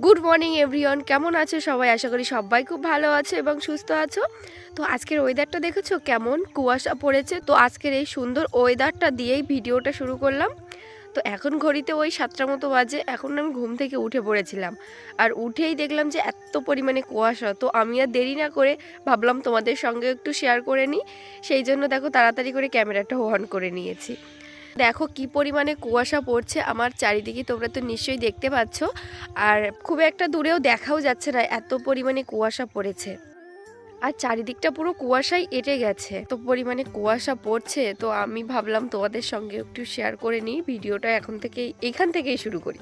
Good morning everyone, কেমন আছো সবাই? আশা করি সবাই খুব ভালো আছে এবং সুস্থ আছো। তো আজকের ওয়েদারটা দেখেছো কেমন কুয়াশা পড়েছে। তো আজকের এই সুন্দর ওয়েদারটা দিয়েই ভিডিওটা শুরু করলাম। তো এখন ঘড়িতে ওই 7টার মতো বাজে। এখন আমি ঘুম থেকে উঠে পড়েছিলাম, আর উঠেই দেখলাম যে এত পরিমাণে কুয়াশা। তো আমি আর দেরি না করে ভাবলাম তোমাদের সঙ্গে একটু শেয়ার করে নিই। সেই জন্য দেখো তাড়াতাড়ি করে ক্যামেরাটা অন করে নিয়েছি। দেখো কি পরিমাণে কুয়াশা পড়ছে আমার চারিদিকে, তোমরা তো নিশ্চয়ই দেখতে পাচ্ছ। আর খুব একটা দূরেও দেখাও যাচ্ছে না, এত পরিমাণে কুয়াশা পড়েছে। আর চারিদিকটা পুরো কুয়াশায় এঁটে গেছে, তো পরিমাণে কুয়াশা পড়ছে। তো আমি ভাবলাম তোমাদের সঙ্গে একটু শেয়ার করে নিই, ভিডিওটা এখান থেকেই শুরু করি।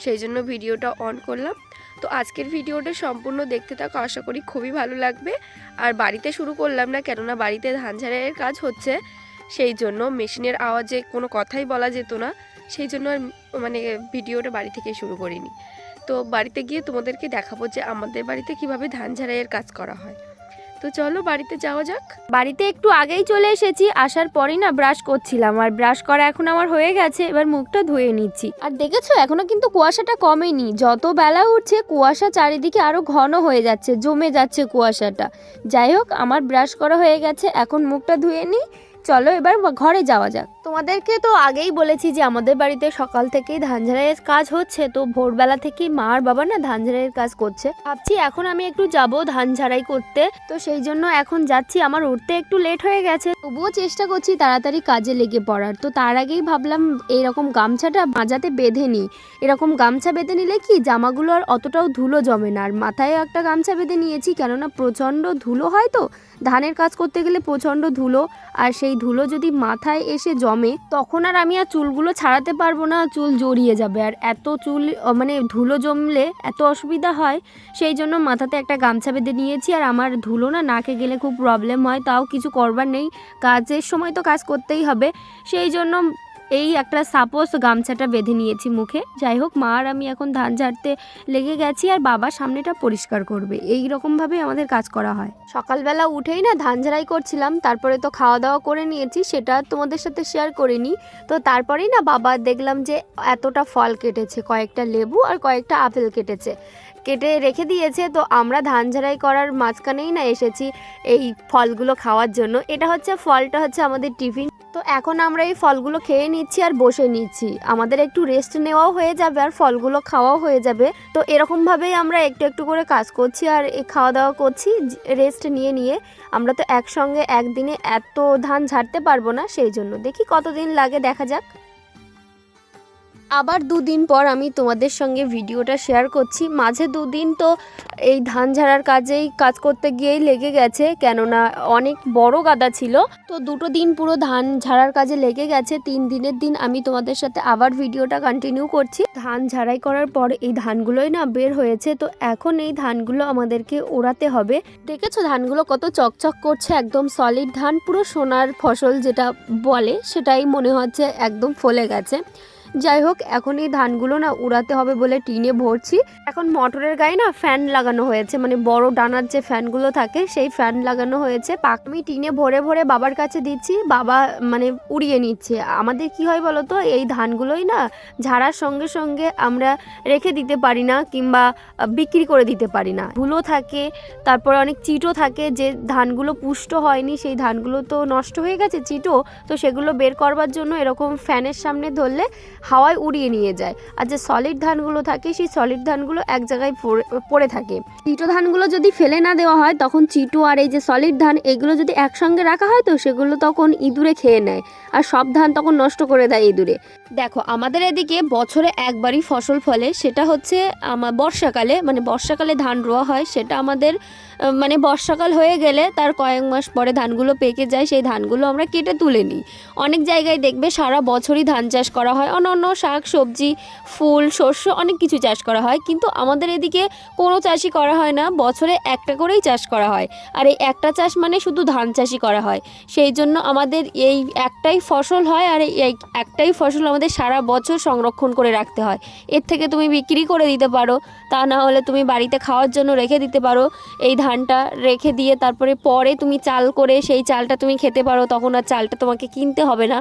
সেই জন্য ভিডিওটা অন করলাম। তো আজকের ভিডিওটা সম্পূর্ণ দেখতে থাকো, আশা করি খুবই ভালো লাগবে। আর বাড়িতে শুরু করলাম না, কেননা বাড়িতে ধান ঝাড়াইয়ের কাজ হচ্ছে, সেই জন্য মেশিনের আওয়াজে কোনো কথাই বলা যেত না। সেই জন্য মানে ভিডিওটা বাড়ি থেকে শুরু করিনি। তো বাড়িতে গিয়ে তোমাদেরকে দেখাবো যে আমাদের বাড়িতে কিভাবে ধান ঝাড়াইয়ের কাজ করা হয়। তো চলো বাড়িতে যাওয়া যাক। বাড়িতে একটু আগেই চলে এসেছি, আসার পরই না ব্রাশ করছিলাম, আর ব্রাশ করা এখন আমার হয়ে গেছে। এবার মুখটা ধুয়ে নিচ্ছি। আর দেখেছো এখনো কিন্তু কুয়াশাটা কমেনি, যত বেলা উঠছে কুয়াশা চারিদিকে আরো ঘন হয়ে যাচ্ছে, জমে যাচ্ছে কুয়াশাটা। যাই হোক, আমার ব্রাশ করা হয়ে গেছে, এখন মুখটা ধুয়ে নিই। চলো এবার ঘরে যাওয়া যাক। তোমাদেরকে তো আগেই বলেছি যে আমাদের বাড়িতে সকাল থেকেই ধান ঝাড়াইয়ের কাজ হচ্ছে। তো ভোরবেলা থেকেই মা আর বাবা না ধান ঝাড়াইয়ের কাজ করছে। ভাবছি এখন আমি একটু যাব ধান ঝাড়াই করতে, তো সেই জন্য এখন যাচ্ছি। আমার উঠতে একটু লেট হয়ে গেছে, তবুও চেষ্টা করছি তাড়াতাড়ি কাজে লেগে পড়ার। তো তার আগেই ভাবলাম এইরকম গামছাটা মাজাতে বেঁধে নিই। এরকম গামছা বেঁধে নিলে কি জামাগুলো আর অতটাও ধুলো জমে না। আর মাথায় একটা গামছা বেঁধে নিয়েছি, কেননা প্রচণ্ড ধুলো হয়, তো ধানের কাজ করতে গেলে প্রচণ্ড ধুলো। আর সেই ধুলো যদি মাথায় এসে জমে তখন আর আমি আর চুলগুলো ছাড়াতে পারবো না, চুল জড়িয়ে যাবে। আর এত চুল মানে ধুলো জমলে এত অসুবিধা হয়, সেই জন্য মাথাতে একটা গামছা বেঁধে নিয়েছি। আর আমার ধুলো না নাকে গেলে খুব প্রবলেম হয়, তাও কিছু করবার নেই, কাজের সময় তো কাজ করতেই হবে। সেই জন্য এই একটা সাপোজ গামছাটা বেঁধে নিয়েছি মুখে। যাই হোক, মা আর আমি এখন ধান ঝাড়তে লেগে গেছি, আর বাবা সামনেটা পরিষ্কার করবে। এই রকমভাবে আমাদের কাজ করা হয়। সকালবেলা উঠেই না ধান ঝাড়াই করছিলাম, তারপরে তো খাওয়া দাওয়া করে নিয়েছি, সেটা তোমাদের সাথে শেয়ার করিনি। তো তারপরেই না বাবা দেখলাম যে এতটা ফল কেটেছে, কয়েকটা লেবু আর কয়েকটা আপেল কেটে রেখে দিয়েছে। তো আমরা ধান ঝাড়াই করার মাঝখানেই না এসেছি এই ফলগুলো খাওয়ার জন্য। ফলটা হচ্ছে আমাদের টিফিন। তো এখন আমরা এই ফলগুলো খেয়ে নিচ্ছি আর বসে নিচ্ছি, আমাদের একটু রেস্ট নেওয়াও হয়ে যাবে আর ফলগুলো খাওয়াও হয়ে যাবে। তো এরকমভাবেই আমরা একটু একটু করে কাজ করছি আর খাওয়া দাওয়া করছি রেস্ট নিয়ে নিয়ে। আমরা তো একসঙ্গে একদিনে এত ধান ঝাড়তে পারবো না, সেই জন্য দেখি কতদিন লাগে, দেখা যাক। আবার দুদিন পর আমি তোমাদের সঙ্গে ভিডিওটা শেয়ার করছি। মাঝে দুদিন তো এই ধান ঝাড়ার কাজ করতে গিয়েই লেগে গেছে, কেননা অনেক বড় গাদা ছিল। তো দুটো দিন পুরো ধান ঝাড়ার কাজে লেগে গেছে। 3 দিনের দিন আমি তোমাদের সাথে আবার ভিডিওটা কন্টিনিউ করছি। ধান ঝাড়াই করার পর এই ধানগুলোই না বের হয়েছে। তো এখন এই ধানগুলো আমাদেরকে ওড়াতে হবে। দেখেছো ধানগুলো কত চকচক করছে, একদম সলিড ধান, পুরো সোনার ফসল যেটা বলে সেটাই মনে হচ্ছে, একদম ফলে গেছে। যাই হোক, এখন এই ধানগুলো না উড়াতে হবে বলে টিনে ভরছি। এখন মোটরের গায়ে না ফ্যান লাগানো হয়েছে, মানে বড় ডানার যে ফ্যানগুলো থাকে সেই ফ্যান লাগানো হয়েছে। আমি টিনে ভরে ভরে বাবার কাছে দিচ্ছি, বাবা মানে উড়িয়ে নিচ্ছে। আমাদের কি হয় বলো তো, এই ধানগুলোই না ঝাড়ার সঙ্গে সঙ্গে আমরা রেখে দিতে পারি না, কিংবা বিক্রি করে দিতে পারি না। ধুলো থাকে, তারপরে অনেক চিটো থাকে, যে ধানগুলো পুষ্ট হয়নি সেই ধানগুলো তো নষ্ট হয়ে গেছে চিটো। তো সেগুলো বের করবার জন্য এরকম ফ্যানের সামনে ধরলে হাওয়ায় উড়িয়ে নিয়ে যায়। আর যে সলিড ধানগুলো থাকে সেই সলিড ধানগুলো এক জায়গায় পড়ে থাকে। চিটো ধানগুলো যদি ফেলে না দেওয়া হয়, তখন চিটো আর এই যে সলিড ধান এগুলো যদি একসঙ্গে রাখা হয়, তো সেগুলো তখন ইঁদুরে খেয়ে নেয়, আর সব ধান তখন নষ্ট করে দেয় ইঁদুরে। দেখো আমাদের এদিকে বছরে একবারই ফসল ফলে, সেটা হচ্ছে আমার বর্ষাকালে, মানে বর্ষাকালে ধান রোয়া হয়। সেটা আমাদের মানে বর্ষাকাল হয়ে গেলে তার কয়েক মাস পরে ধানগুলো পেকে যায়, সেই ধানগুলো আমরা কেটে তুলে নিই। অনেক জায়গায় দেখবে সারা বছরই ধান চাষ করা হয়, অন্য শাক সবজি ফুল শস্য অনেক কিছু চাষ করা হয়, কিন্তু আমাদের এদিকে কোনো চাষই করা হয় না, বছরে একটা করেই চাষ করা হয়। আর এই একটা চাষ মানে শুধু ধান চাষই করা হয়। সেই জন্য আমাদের এই একটাই ফসল হয়, আর এই একটাই ফসল আমাদের সারা বছর সংরক্ষণ করে রাখতে হয়। এর থেকে তুমি বিক্রি করে দিতে পারো, তা না হলে তুমি বাড়িতে খাওয়ার জন্য রেখে দিতে পারো। এই ধানটা রেখে দিয়ে তারপরে পরে তুমি চাল করে সেই চালটা তুমি খেতে পারো, তখন আর চালটা তোমাকে কিনতে হবে না।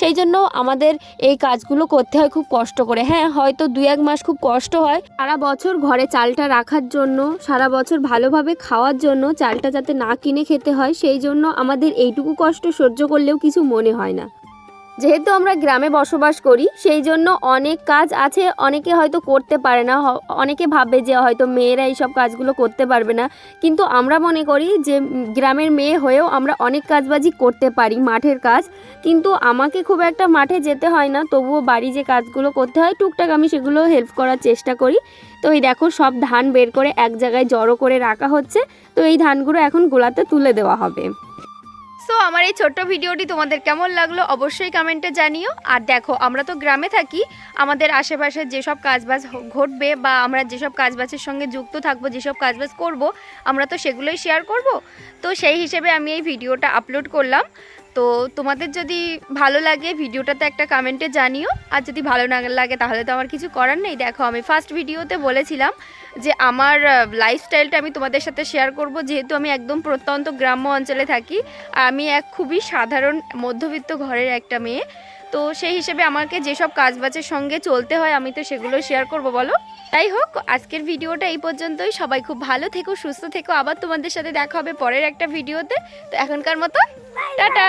সেই জন্য আমাদের এই কাজগুলো করতে হয় খুব কষ্ট করে। হ্যাঁ, হয়তো 2-1 মাস খুব কষ্ট হয়, সারা বছর ঘরে চালটা রাখার জন্য, সারা বছর ভালোভাবে খাওয়ার জন্য, চালটা যাতে না কিনে খেতে হয়, সেই জন্য আমাদের এইটুকু কষ্ট সহ্য করলেও কিছু মনে হয় না। যেহেতু আমরা গ্রামে বসবাস করি সেই জন্য অনেক কাজ আছে, অনেকে হয়তো করতে পারে না, অনেকে ভাবে যে হয়তো মেয়েরা এইসব কাজগুলো করতে পারবে না, কিন্তু আমরা মনে করি যে গ্রামের মেয়ে হয়েও আমরা অনেক কাজবাজি করতে পারি, মাঠের কাজ। কিন্তু আমাকে খুব একটা মাঠে যেতে হয় না, তবুও বাড়ি যে কাজগুলো করতে হয় টুকটাক আমি সেগুলো হেল্প করার চেষ্টা করি। তো এই দেখো সব ধান বের করে এক জায়গায় জড়ো করে রাখা হচ্ছে। তো এই ধানগুলো এখন গোলাতে তুলে দেওয়া হবে। সো আমার এই ছোট্ট ভিডিওটি তোমাদের কেমন লাগলো অবশ্যই কমেন্টে জানিও। আর দেখো আমরা তো গ্রামে থাকি, আমাদের আশেপাশে যেসব কাজবাজ ঘটবে বা আমরা যেসব কাজবাজের সঙ্গে যুক্ত থাকবো, যেসব কাজবাজ করব, আমরা তো সেগুলোই শেয়ার করব। তো সেই হিসেবে আমি এই ভিডিওটা আপলোড করলাম। তো তোমাদের যদি ভালো লাগে ভিডিওটাতে একটা কমেন্টে জানিও, আর যদি ভালো না লাগে তাহলে তো আমার কিছু করার নেই। দেখো আমি ফার্স্ট ভিডিওতে বলেছিলাম যে আমার লাইফস্টাইলটা আমি তোমাদের সাথে শেয়ার করব, যেহেতু আমি একদম প্রত্যন্ত গ্রাম্য অঞ্চলে থাকি আর আমি এক খুবই সাধারণ মধ্যবিত্ত ঘরের একটা মেয়ে। তো সেই হিসেবে আমাকে যেসব কাজবাজের সঙ্গে চলতে হয় আমি তো সেগুলো শেয়ার করব বলো। তাই হোক, আজকের ভিডিওটা এই পর্যন্তই। সবাই খুব ভালো থেকো, সুস্থ থেকো। আবার তোমাদের সাথে দেখা হবে পরের একটা ভিডিওতে। তো এখনকার মতো টাটা।